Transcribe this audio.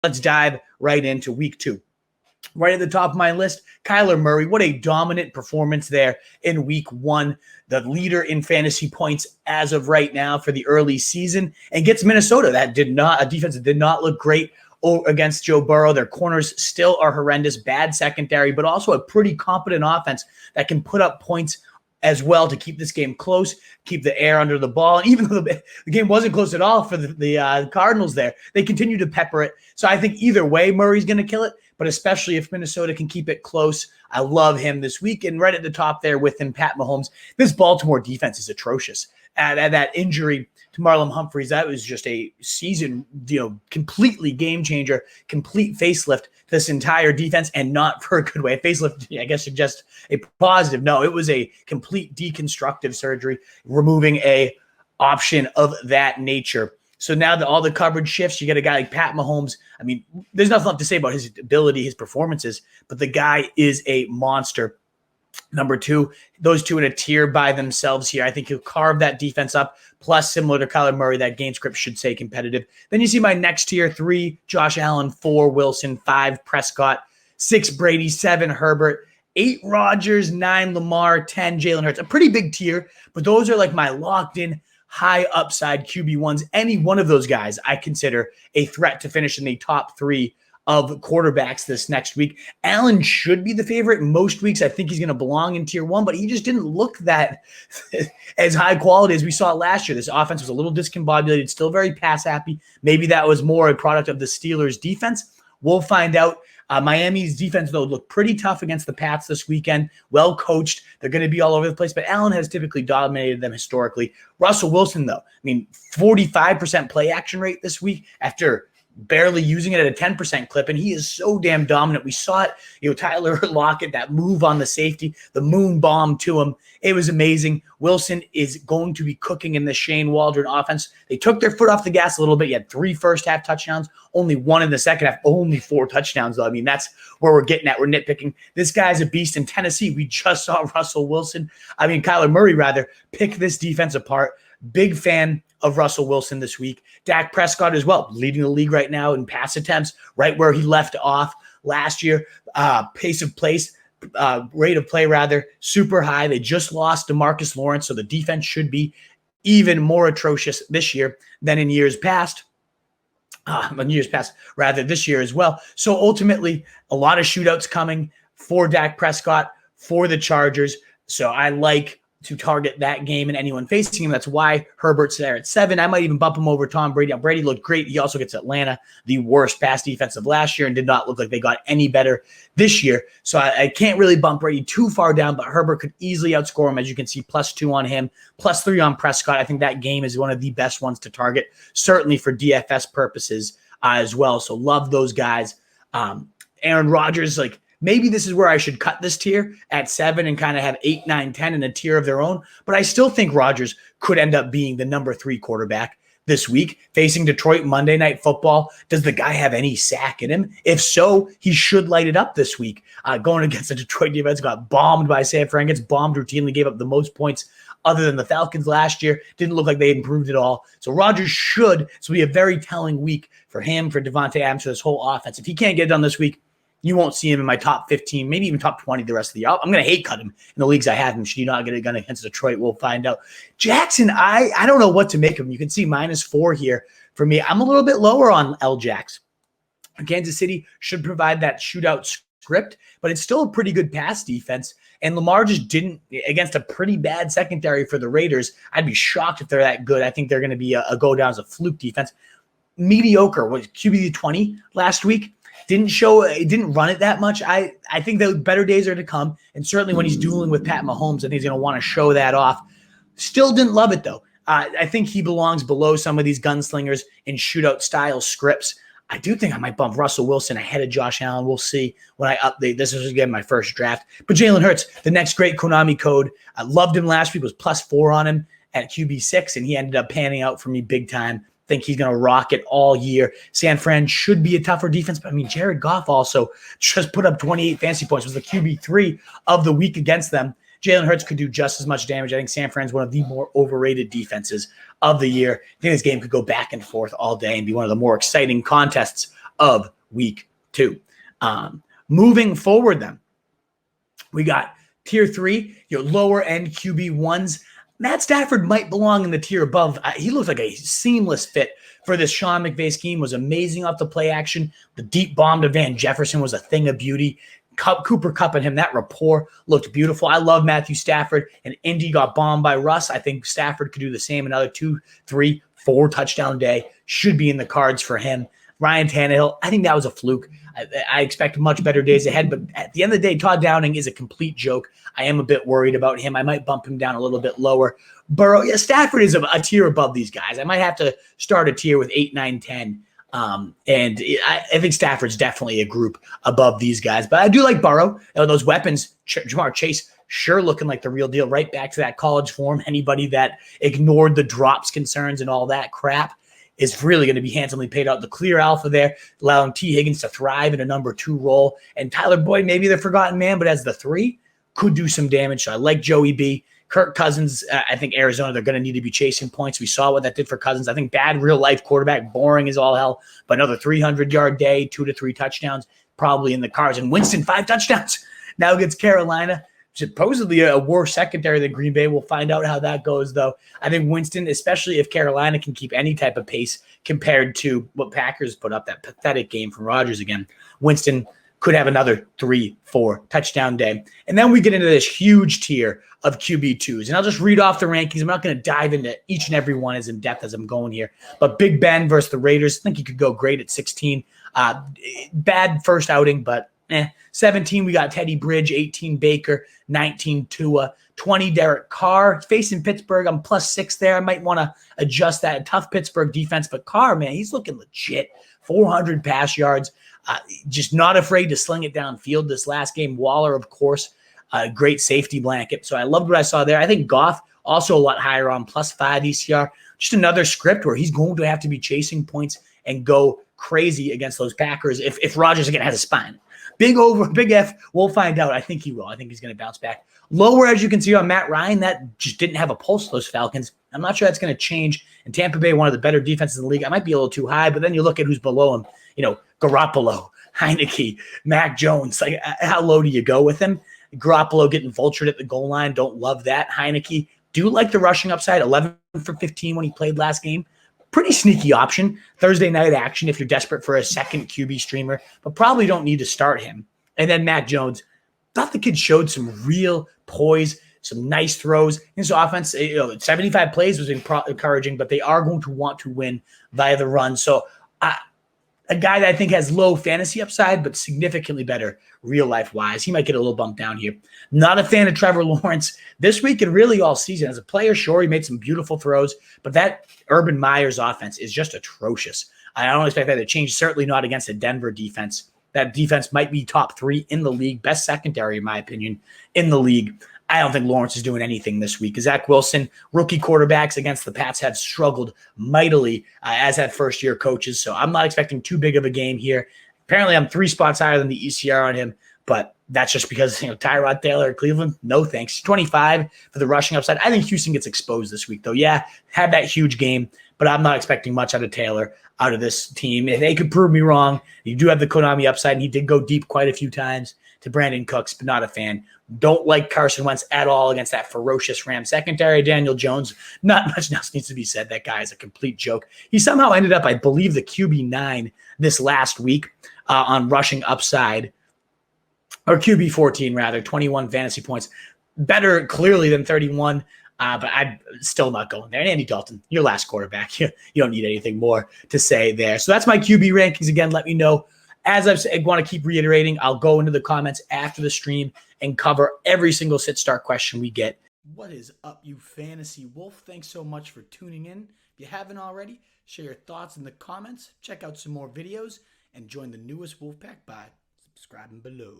let's dive right into week 2. Right at the top of my list, Kyler Murray. What a dominant performance there in week 1. The leader in fantasy points as of right now for the early season, and gets Minnesota. A defense that did not look great against Joe Burrow. Their corners still are horrendous, bad secondary, but also a pretty competent offense that can put up points as well to keep this game close, keep the air under the ball. And even though the game wasn't close at all for the Cardinals there, they continue to pepper it. So I think either way, Murray's going to kill it, but especially if Minnesota can keep it close, I love him this week. And right at the top there with him, Pat Mahomes. This Baltimore defense is atrocious. That injury to Marlon Humphreys, that was just a season, completely game changer, complete facelift to this entire defense, and not for a good way. A facelift, I guess, suggests a positive. No, it was a complete deconstructive surgery, removing a option of that nature. So now that all the coverage shifts, you get a guy like Pat Mahomes. I mean, there's nothing left to say about his ability, his performances, but the guy is a monster. Number 2, those two in a tier by themselves here. I think he'll carve that defense up. Plus, similar to Kyler Murray, that game script should say competitive. Then you see my next tier: 3, Josh Allen; 4, Wilson; 5, Prescott; 6, Brady; 7, Herbert; 8, Rodgers; 9, Lamar; 10, Jalen Hurts. A pretty big tier, but those are like my locked-in, high upside QB1s. Any one of those guys I consider a threat to finish in the top 3 of quarterbacks this next week. Allen should be the favorite most weeks. I think he's going to belong in tier 1, but he just didn't look that as high quality as we saw last year. This offense was a little discombobulated, still very pass happy. Maybe that was more a product of the Steelers' defense. We'll find out. Miami's defense, though, looked pretty tough against the Pats this weekend. Well coached. They're going to be all over the place, but Allen has typically dominated them historically. Russell Wilson, though, 45% play action rate this week after barely using it at a 10% clip, and he is so damn dominant. We saw it, Tyler Lockett, that move on the safety, the moon bomb to him. It was amazing. Wilson is going to be cooking in the Shane Waldron offense. They took their foot off the gas a little bit. You had 3 first-half touchdowns, only 1 in the second half, only 4 touchdowns, though. That's where we're getting at. We're nitpicking. This guy's a beast in Tennessee. We just saw Kyler Murray, pick this defense apart. Big fan of Russell Wilson this week. Dak Prescott as well, leading the league right now in pass attempts, right where he left off last year. Rate of play, super high. They just lost to Marcus Lawrence, so the defense should be even more atrocious this year than in years past. This year as well. So ultimately, a lot of shootouts coming for Dak Prescott, for the Chargers. So I like to target that game and anyone facing him. That's why Herbert's there at 7. I might even bump him over Tom Brady. Brady looked great. He also gets Atlanta, the worst pass defense of last year, and did not look like they got any better this year. So I can't really bump Brady too far down, but Herbert could easily outscore him. As you can see, +2 on him, +3 on Prescott. I think that game is one of the best ones to target, certainly for DFS purposes as well. So love those guys. Aaron Rodgers, maybe this is where I should cut this tier at 7 and kind of have 8, 9, 10 in a tier of their own. But I still think Rodgers could end up being the number 3 quarterback this week, facing Detroit Monday Night Football. Does the guy have any sack in him? If so, he should light it up this week. Going against the Detroit defense, got bombed by San Fran, gets bombed routinely, gave up the most points other than the Falcons last year. Didn't look like they improved at all. So Rodgers should. This will be a very telling week for him, for Devontae Adams, for this whole offense. If he can't get it done this week, you won't see him in my top 15, maybe even top 20 the rest of the year. I'm going to hate cut him in the leagues I have him. Should you not get it done against Detroit? We'll find out. Jackson, I don't know what to make of him. You can see -4 here for me. I'm a little bit lower on L-Jax. Kansas City should provide that shootout script, but it's still a pretty good pass defense. And Lamar just didn't, against a pretty bad secondary for the Raiders. I'd be shocked if they're that good. I think they're going to be a go down as a fluke defense. Mediocre. Was QB20 last week? Didn't run it that much. I think the better days are to come. And certainly when he's dueling with Pat Mahomes, I think he's going to want to show that off. Still didn't love it, though. I think he belongs below some of these gunslingers in shootout style scripts. I do think I might bump Russell Wilson ahead of Josh Allen. We'll see when I update. This is, again, my first draft. But Jalen Hurts, the next great Konami code. I loved him last week. Was +4 on him at QB6, and he ended up panning out for me big time. Think he's going to rock it all year. San Fran should be a tougher defense, but Jared Goff also just put up 28 fantasy points. Was the QB3 of the week against them. Jalen Hurts could do just as much damage. I think San Fran's one of the more overrated defenses of the year. I think this game could go back and forth all day and be one of the more exciting contests of week 2. Moving forward then, we got tier 3, your lower end QB1s. Matt Stafford might belong in the tier above. He looks like a seamless fit for this Sean McVay scheme. Was amazing off the play action. The deep bomb to Van Jefferson was a thing of beauty. Cooper Kupp and him, that rapport looked beautiful. I love Matthew Stafford, and Indy got bombed by Russ. I think Stafford could do the same. Another 2, 3, 4 touchdown day should be in the cards for him. Ryan Tannehill, I think that was a fluke. I expect much better days ahead, but at the end of the day, Todd Downing is a complete joke. I am a bit worried about him. I might bump him down a little bit lower. Burrow, yeah, Stafford is a tier above these guys. I might have to start a tier with 8, 9, 10. And I think Stafford's definitely a group above these guys. But I do like Burrow. Those weapons, Jamar Chase, sure looking like the real deal. Right back to that college form. Anybody that ignored the drops concerns and all that crap is really going to be handsomely paid out. The clear alpha there, allowing T. Higgins to thrive in a number 2 role. And Tyler Boyd, maybe the forgotten man, but as the 3, could do some damage. So I like Joey B. Kirk Cousins, I think Arizona, they're going to need to be chasing points. We saw what that did for Cousins. I think bad real-life quarterback, boring as all hell, but another 300-yard day, 2 to 3 touchdowns, probably in the cards. And Winston, 5 touchdowns. Now against Carolina. Supposedly a worse secondary than Green Bay. We'll find out how that goes, though. I think Winston, especially if Carolina can keep any type of pace compared to what Packers put up, that pathetic game from Rodgers again, Winston could have another 3, 4 touchdown day. And then we get into this huge tier of QB2s. And I'll just read off the rankings. I'm not going to dive into each and every one as in depth as I'm going here. But Big Ben versus the Raiders, I think he could go great at 16. Bad first outing, but 17, we got Teddy Bridge. 18, Baker. 19, Tua. 20, Derek Carr. Facing Pittsburgh, I'm +6 there. I might want to adjust that. Tough Pittsburgh defense, but Carr, man, he's looking legit. 400 pass yards. Just not afraid to sling it downfield this last game. Waller, of course, a great safety blanket. So I loved what I saw there. I think Goff also a lot higher on +5 ECR. Just another script where he's going to have to be chasing points and go crazy against those Packers if Rodgers again has a spine. Big F, we'll find out. I think he will. I think he's going to bounce back. Lower, as you can see on Matt Ryan, that just didn't have a pulse to those Falcons. I'm not sure that's going to change. And Tampa Bay, one of the better defenses in the league. I might be a little too high, but then you look at who's below him. Garoppolo, Heineke, Mac Jones. Like, how low do you go with him? Garoppolo getting vultured at the goal line. Don't love that. Heineke, do like the rushing upside. 11 for 15 when he played last game. Pretty sneaky option. Thursday night action if you're desperate for a second QB streamer, but probably don't need to start him. And then Mac Jones. Thought the kid showed some real poise, some nice throws. His offense, 75 plays was encouraging, but they are going to want to win via the run. So a guy that I think has low fantasy upside, but significantly better real life wise. He might get a little bump down here. Not a fan of Trevor Lawrence this week and really all season. As a player, sure, he made some beautiful throws, but that Urban Meyer's offense is just atrocious. I don't expect that to change, certainly not against a Denver defense. That defense might be top 3 in the league, best secondary, in my opinion, in the league. I don't think Lawrence is doing anything this week. Zach Wilson, rookie quarterbacks against the Pats have struggled mightily, as have first-year coaches, so I'm not expecting too big of a game here. Apparently, I'm 3 spots higher than the ECR on him, but that's just because, Tyrod Taylor, Cleveland, no thanks. 25 for the rushing upside. I think Houston gets exposed this week, though. Yeah, had that huge game, but I'm not expecting much out of Taylor, out of this team. If they could prove me wrong, you do have the Konami upside, and he did go deep quite a few times to Brandon Cooks, but not a fan. Don't like Carson Wentz at all against that ferocious Ram secondary. Daniel Jones, not much else needs to be said. That guy is a complete joke. He somehow ended up, I believe, the QB9 this last week on rushing upside, or QB14 rather, 21 fantasy points. Better clearly than 31, but I'm still not going there. And Andy Dalton, your last quarterback. You don't need anything more to say there. So that's my QB rankings. Again, let me know. As I want to keep reiterating, I'll go into the comments after the stream and cover every single sit-start question we get. What is up, you fantasy wolf? Thanks so much for tuning in. If you haven't already, share your thoughts in the comments, check out some more videos, and join the newest Wolfpack by subscribing below.